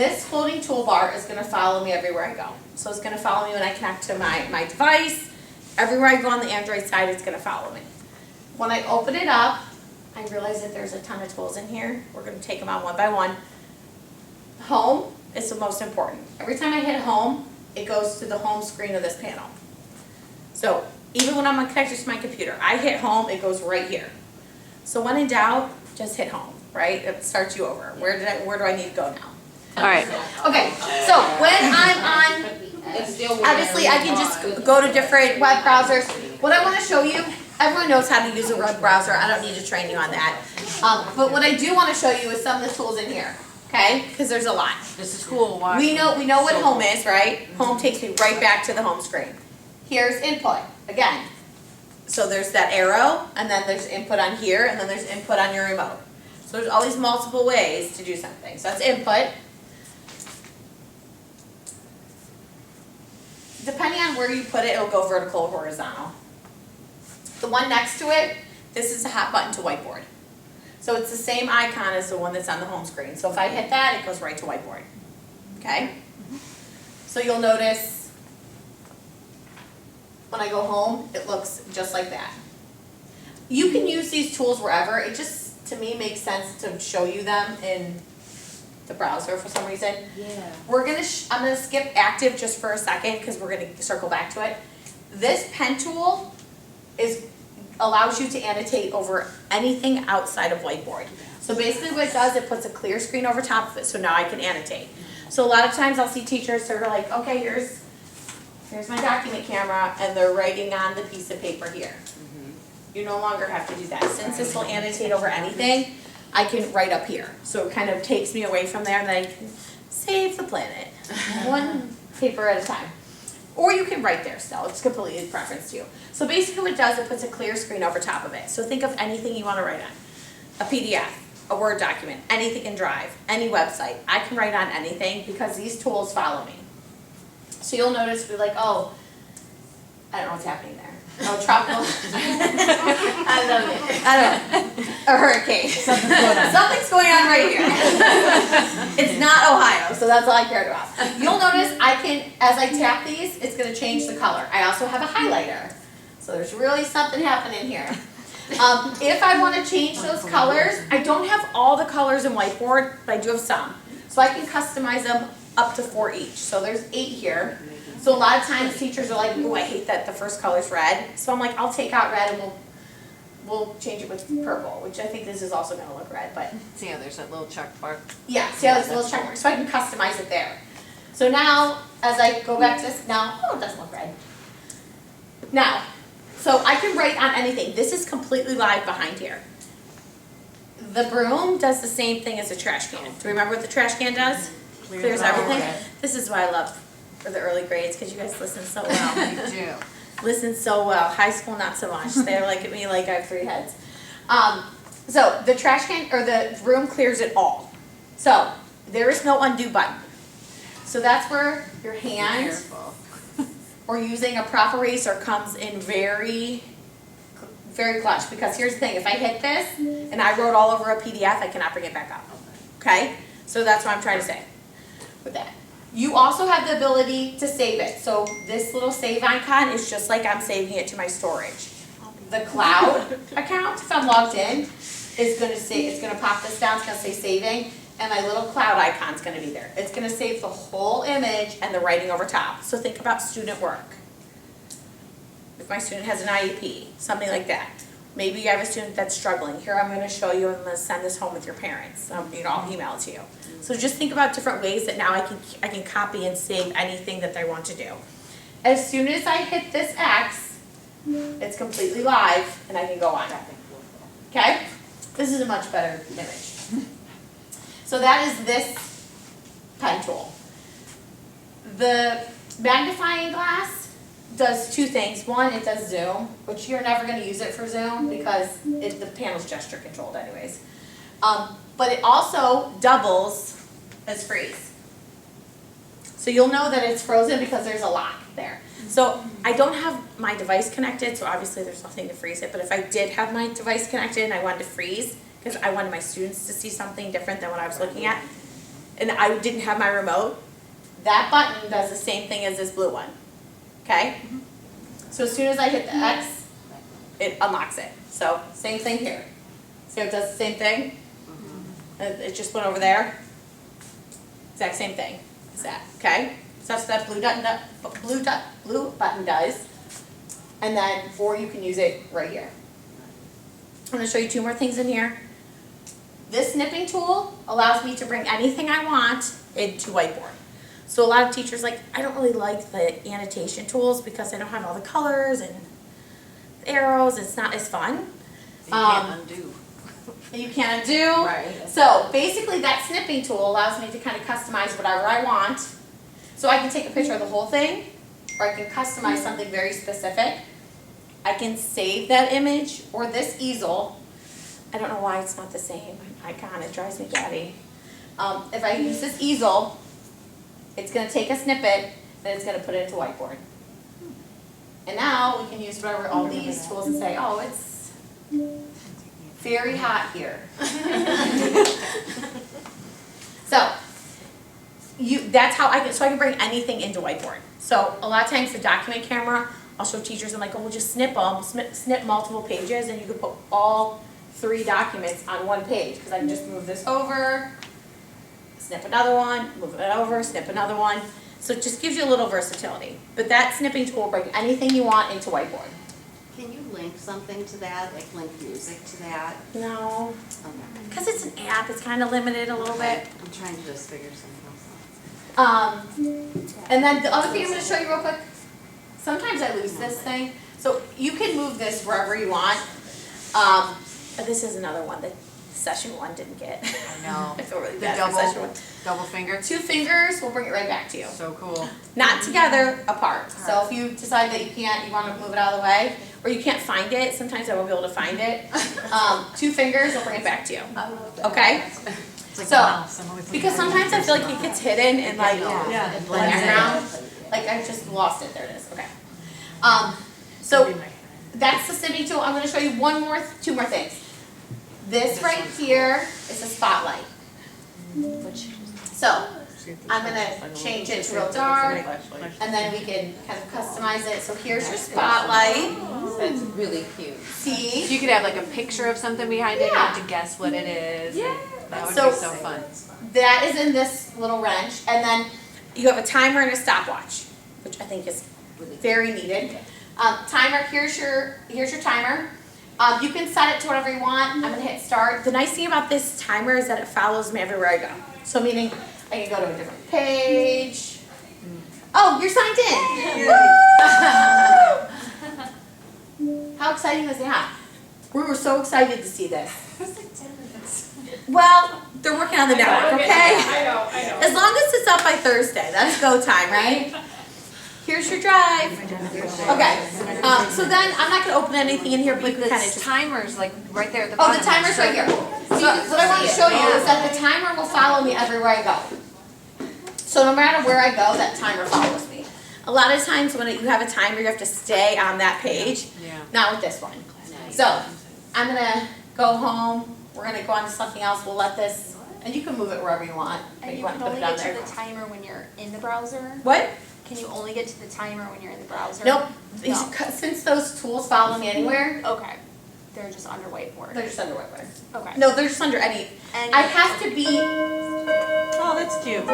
this floating toolbar is going to follow me everywhere I go. So it's going to follow me when I connect to my device. Everywhere I go on the Android side, it's going to follow me. When I open it up, I realize that there's a ton of tools in here. We're going to take them out one by one. Home is the most important. Every time I hit home, it goes to the home screen of this panel. So even when I'm connected to my computer, I hit home, it goes right here. So when in doubt, just hit home, right? It starts you over. Where do I need to go now? All right. Okay, so when I'm on, obviously I can just go to different web browsers. What I want to show you, everyone knows how to use a web browser. I don't need to train you on that. But what I do want to show you is some of the tools in here, okay? Because there's a lot. This is cool. Watch. We know what home is, right? Home takes me right back to the home screen. Here's input, again. So there's that arrow, and then there's input on here, and then there's input on your remote. So there's all these multiple ways to do something. So that's input. Depending on where you put it, it'll go vertical or horizontal. The one next to it, this is a hot button to whiteboard. So it's the same icon as the one that's on the home screen. So if I hit that, it goes right to whiteboard. Okay? So you'll notice when I go home, it looks just like that. You can use these tools wherever. It just, to me, makes sense to show you them in the browser for some reason. Yeah. I'm gonna skip active just for a second because we're gonna circle back to it. This pen tool allows you to annotate over anything outside of Whiteboard. So basically what it does, it puts a clear screen over top of it, so now I can annotate. So a lot of times I'll see teachers sort of like, okay, here's my document camera, and they're writing on the piece of paper here. You no longer have to do that. Since this will annotate over anything, I can write up here. So it kind of takes me away from there, and then I can save the planet, one paper at a time. Or you can write there still, it's completely preference to you. So basically what it does, it puts a clear screen over top of it. So think of anything you want to write on. A PDF, a Word document, anything in Drive, any website. I can write on anything because these tools follow me. So you'll notice, be like, oh, I don't know what's happening there. Oh, tropical. I don't know. A hurricane. Something's going on right here. It's not Ohio, so that's all I cared about. You'll notice I can, as I tap these, it's going to change the color. I also have a highlighter. So there's really something happening here. If I want to change those colors, I don't have all the colors in Whiteboard, but I do have some. So I can customize them up to 4 each. So there's 8 here. So a lot of times teachers are like, oh, I hate that the first color's red. So I'm like, I'll take out red and we'll change it with purple, which I think this is also going to look red. But see how there's that little check mark? Yeah, see how there's a little check mark. So I can customize it there. So now, as I go back to this, now, oh, it doesn't look red. Now, so I can write on anything. This is completely live behind here. The broom does the same thing as a trash can. Do you remember what the trash can does? Clears everything. This is why I love for the early grades, because you guys listen so well. You do. Listen so well. High school, not so much. They're like at me like I have 3 heads. So the trash can, or the broom clears it all. So there is no undo button. So that's where your hand or using a prop eraser comes in very, very clutch. Because here's the thing, if I hit this and I wrote all over a PDF, I cannot bring it back up. Okay? So that's what I'm trying to say with that. You also have the ability to save it. So this little save icon is just like I'm saving it to my storage. The cloud account, if I'm logged in, is going to say, it's going to pop this down, it's going to say saving, and my little cloud icon is going to be there. It's going to save the whole image and the writing over top. So think about student work. If my student has an IEP, something like that. Maybe you have a student that's struggling. Here I'm going to show you, I'm going to send this home with your parents. I'll email it to you. So just think about different ways that now I can copy and save anything that I want to do. As soon as I hit this X, it's completely live and I can go on. Okay? This is a much better image. So that is this pen tool. The magnifying glass does 2 things. One, it does zoom, which you're never going to use it for zoom because the panel's gesture controlled anyways. But it also doubles as freeze. So you'll know that it's frozen because there's a lock there. So I don't have my device connected, so obviously there's nothing to freeze it. But if I did have my device connected and I wanted to freeze, because I wanted my students to see something different than what I was looking at, and I didn't have my remote, that button does the same thing as this blue one, okay? So as soon as I hit the X, it unlocks it. So same thing here. See how it does the same thing? It just went over there. Exact same thing as that, okay? So that's what that blue button does. And then, or you can use it right here. I'm gonna show you two more things in here. This snipping tool allows me to bring anything I want into Whiteboard. So a lot of teachers like, I don't really like the annotation tools because I don't have all the colors and arrows, it's not as fun. You can't undo. You can't undo. Right. So basically that snipping tool allows me to kind of customize whatever I want. So I can take a picture of the whole thing, or I can customize something very specific. I can save that image, or this easel. I don't know why it's not the same icon, it drives me batty. If I use this easel, it's going to take a snippet, and it's going to put it into Whiteboard. And now we can use whatever all these tools and say, oh, it's very hot here. So that's how I can bring anything into Whiteboard. So a lot of times the document camera, I'll show teachers, I'm like, oh, we'll just snip them, snip multiple pages, and you can put all 3 documents on one page, because I can just move this over, snip another one, move it over, snip another one. So it just gives you a little versatility. But that snipping tool will bring anything you want into Whiteboard. Can you link something to that, like link music to that? No, Okay. because it's an app, it's kind of limited a little bit. I'm trying to just figure something else out. And then the other thing I'm going to show you real quick, sometimes I lose this thing. So you can move this wherever you want. But this is another one that session 1 didn't get. I know. I feel really The bad for session 1. double finger. 2 fingers will bring it right back to you. So cool. Not together, apart. So if you decide that you want to move it out of the way, or you can't find it, sometimes I won't be able to find it. 2 fingers will bring it back to you. Okay? It's like So, a mouse. I'm always because looking sometimes I feel like it gets hidden in like Yeah. the background. Like I just lost it. There it is. Okay. So that's the snipping tool. I'm going to show you 2 more things. This right here is a spotlight. So I'm going to change it to real dark, and then we can kind of customize it. So here's your spotlight. That's really cute. See? So you could have like a picture of something behind it, you Yeah. have to guess what it is. Yeah. That would So- be so fun. That is in this little wrench, and then you have a timer and a stopwatch, which I think is very needed. Timer, here's your timer. You can set it to whatever you want. I'm gonna hit start. The nice thing about this timer is that it follows me everywhere I go. So meaning I can go to a different page. Oh, you're signed in. Woo! How exciting was that? We were so excited to see this. Well, they're working on the network, okay? I know. As long as it's up by Thursday, that's go time, right? Here's your drive. Okay, so then I'm not gonna open anything in here, but you But can kind of the just. timer's like right there at the Oh, bottom. the timer's right here. So what I want to show you is that the timer will follow me everywhere I go. So no matter where I go, that timer follows me. A lot of times when you have a timer, you have to stay on that page. Yeah. Not with this one. So I'm gonna go home. We're gonna go on to something else. We'll let this, and you can move it wherever you want. If And you want can to put only it on get there. to the timer when you're in the browser? What? Can you only get to the timer when you're in the browser? Nope. No. Since those tools follow me anywhere, Okay. They're just under Whiteboard. they're just under Whiteboard. Okay. No, they're just under any. And I have to be. Oh, that's cute.